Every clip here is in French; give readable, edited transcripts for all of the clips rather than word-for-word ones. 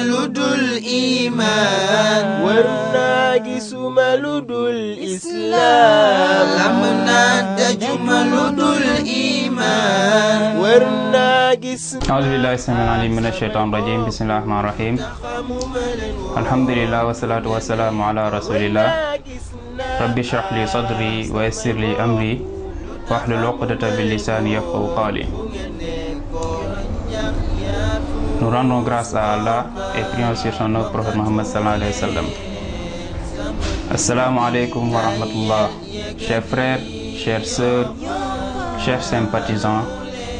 ludul iman, warna gisuma ludul islam. lamna dajuma ludul iman, warna gis. أعوذ بالله السميع العليم من الشيطان الرجيم بسم الله الرحمن الرحيم الحمد لله والصلاة والسلام على رسول الله رب اشرح لي صدري ويسر لي أمري واحلل عقدة من لساني يفقهوا قولي. Nous rendons grâce à Allah et prions sur son nom prophète Mohammed sallallahu alayhi wa sallam. Assalamu alaikum wa rahmatullah. Chers frères, chères sœurs, chers sympathisants,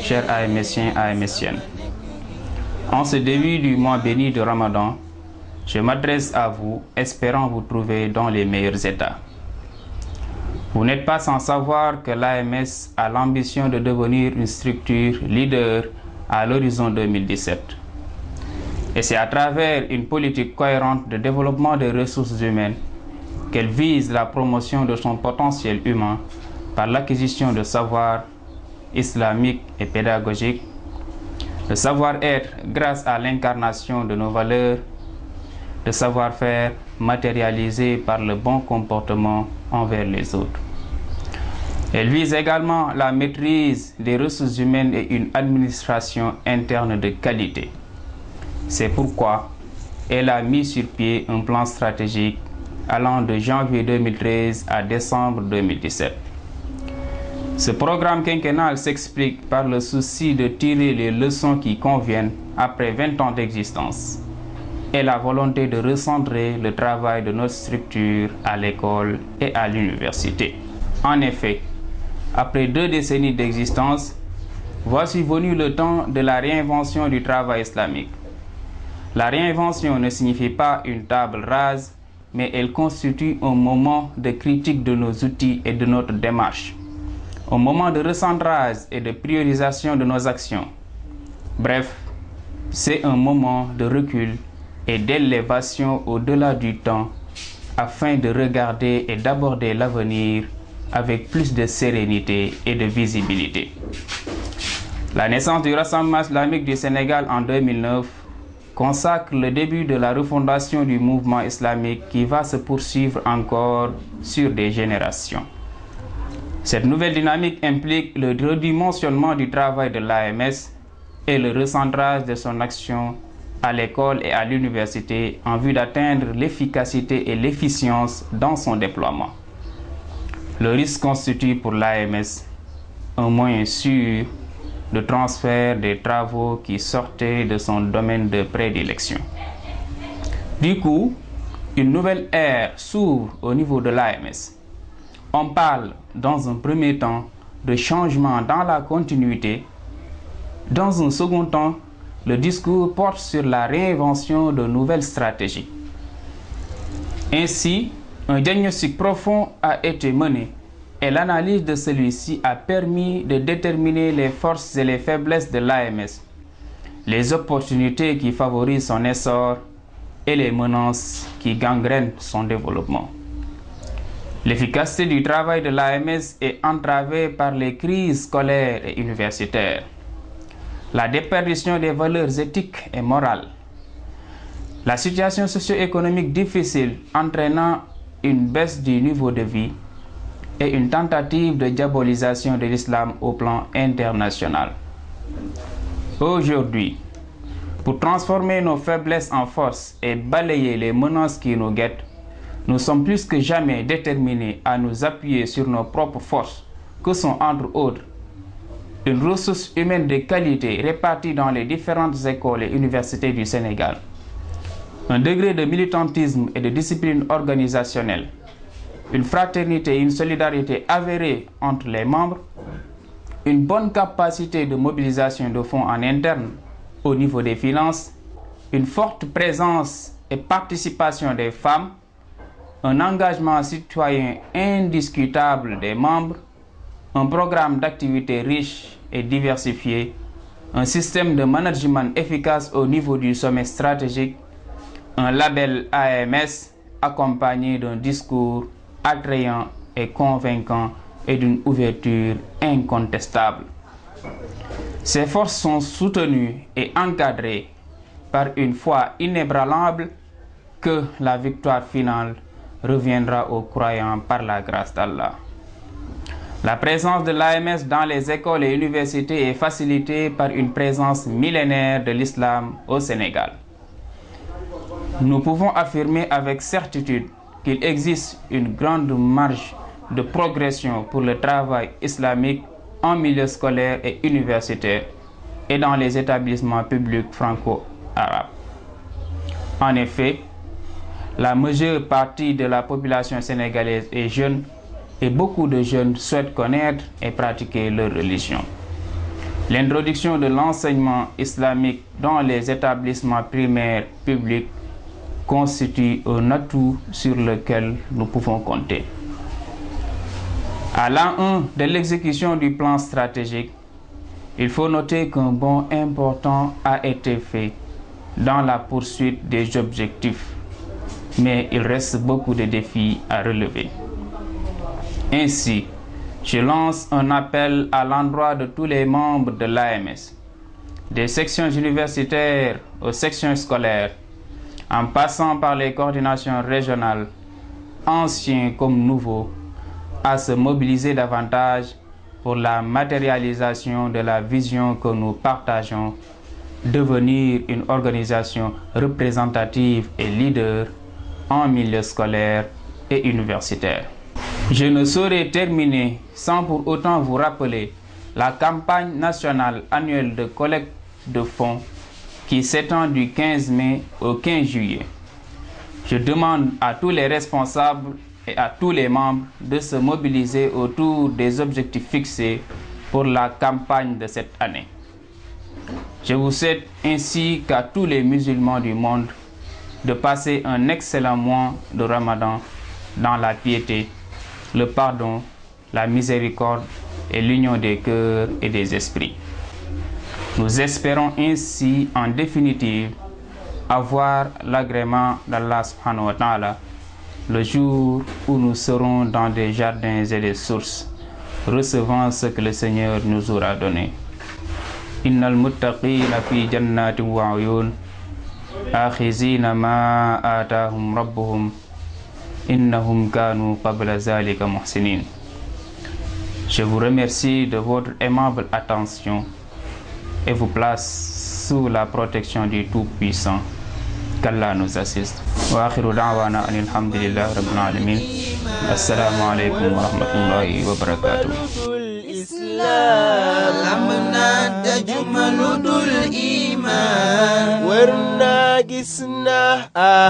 chers AMSiens, AMSiennes. En ce début du mois béni de Ramadan, je m'adresse à vous, espérant vous trouver dans les meilleurs états. Vous n'êtes pas sans savoir que l'AMS a l'ambition de devenir une structure leader à l'horizon 2017. Et c'est à travers une politique cohérente de développement des ressources humaines qu'elle vise la promotion de son potentiel humain par l'acquisition de savoirs islamiques et pédagogiques, de savoir-être grâce à l'incarnation de nos valeurs, de savoir-faire matérialisé par le bon comportement envers les autres. Elle vise également la maîtrise des ressources humaines et une administration interne de qualité. C'est pourquoi elle a mis sur pied un plan stratégique allant de janvier 2013 à décembre 2017. Ce programme quinquennal s'explique par le souci de tirer les leçons qui conviennent après 20 ans d'existence et la volonté de recentrer le travail de notre structure à l'école et à l'université. En effet, après 2 décennies d'existence, voici venu le temps de la réinvention du travail islamique. La réinvention ne signifie pas une table rase, mais elle constitue un moment de critique de nos outils et de notre démarche, un moment de recentrage et de priorisation de nos actions. Bref, c'est un moment de recul et d'élévation au-delà du temps afin de regarder et d'aborder l'avenir avec plus de sérénité et de visibilité. La naissance du Rassemblement islamique du Sénégal en 2009 consacre le début de la refondation du mouvement islamique qui va se poursuivre encore sur des générations. Cette nouvelle dynamique implique le redimensionnement du travail de l'AMS et le recentrage de son action à l'école et à l'université en vue d'atteindre l'efficacité et l'efficience dans son déploiement. Le risque constitue pour l'AMS un moyen sûr de transfert des travaux qui sortaient de son domaine de prédilection. Du coup, une nouvelle ère s'ouvre au niveau de l'AMS. On parle dans un premier temps de changement dans la continuité. Dans un second temps, le discours porte sur la réinvention de nouvelles stratégies. Ainsi, un diagnostic profond a été mené et l'analyse de celui-ci a permis de déterminer les forces et les faiblesses de l'AMS, les opportunités qui favorisent son essor et les menaces qui gangrènent son développement. L'efficacité du travail de l'AMS est entravée par les crises scolaires et universitaires, la déperdition des valeurs éthiques et morales, la situation socio-économique difficile entraînant une baisse du niveau de vie et une tentative de diabolisation de l'islam au plan international. Aujourd'hui, pour transformer nos faiblesses en force et balayer les menaces qui nous guettent, nous sommes plus que jamais déterminés à nous appuyer sur nos propres forces, que sont entre autres une ressource humaine de qualité répartie dans les différentes écoles et universités du Sénégal, un degré de militantisme et de discipline organisationnelle, une fraternité et une solidarité avérée entre les membres, une bonne capacité de mobilisation de fonds en interne au niveau des finances, une forte présence et participation des femmes, un engagement citoyen indiscutable des membres, un programme d'activités riche et diversifié, un système de management efficace au niveau du sommet stratégique, un label AMS accompagné d'un discours attrayant et convaincant et d'une ouverture incontestable. Ces forces sont soutenues et encadrées par une foi inébranlable que la victoire finale reviendra aux croyants par la grâce d'Allah. La présence de l'AMS dans les écoles et universités est facilitée par une présence millénaire de l'islam au Sénégal. Nous pouvons affirmer avec certitude qu'il existe une grande marge de progression pour le travail islamique en milieu scolaire et universitaire et dans les établissements publics franco-arabes. En effet, la majeure partie de la population sénégalaise est jeune et beaucoup de jeunes souhaitent connaître et pratiquer leur religion. L'introduction de l'enseignement islamique dans les établissements primaires publics constitue un atout sur lequel nous pouvons compter. À l'an 1 de l'exécution du plan stratégique, il faut noter qu'un bond important a été fait dans la poursuite des objectifs, mais il reste beaucoup de défis à relever. Ainsi, je lance un appel à l'endroit de tous les membres de l'AMS, des sections universitaires aux sections scolaires, en passant par les coordinations régionales, anciens comme nouveaux, à se mobiliser davantage pour la matérialisation de la vision que nous partageons, devenir une organisation représentative et leader en milieu scolaire et universitaire. Je ne saurais terminer sans pour autant vous rappeler la campagne nationale annuelle de collecte de fonds qui s'étend du 15 mai au 15 juillet. Je demande à tous les responsables et à tous les membres de se mobiliser autour des objectifs fixés pour la campagne de cette année. Je vous souhaite ainsi qu'à tous les musulmans du monde de passer un excellent mois de Ramadan dans la piété, le pardon, la miséricorde et l'union des cœurs et des esprits. Nous espérons ainsi en définitive avoir l'agrément d'Allah subhanahu wa ta'ala le jour où nous serons dans des jardins et des sources, recevant ce que le Seigneur nous aura donné. Innal muttaqina fi jannatin wa uyun, akhizina ma atahum rabbuhum, innahum kanu qabla zalika muhsinin. Je vous remercie de votre aimable attention et vous place sous la protection du Tout-Puissant. Qu'Allah nous assiste. Wa akhiru da'wana anil hamdulillahi rabbil alamin. Assalamu alaikum wa rahmatullahi wa barakatuh. لمنا تجمل الإيمان Warna gisna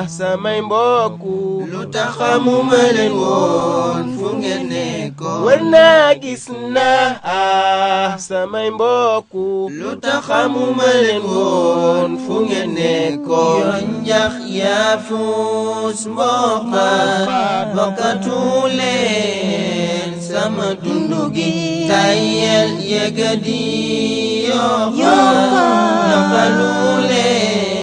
samay mbokku lu tax xamuma leen woon fu ngeen nekkoon Warna gisna samay mbokku lu tax xamuma leen woon fu ngeen nekkoon yoon njax yaa fuus bokkatu leen sama dundu gi tayel yegadi yoo nafalu leen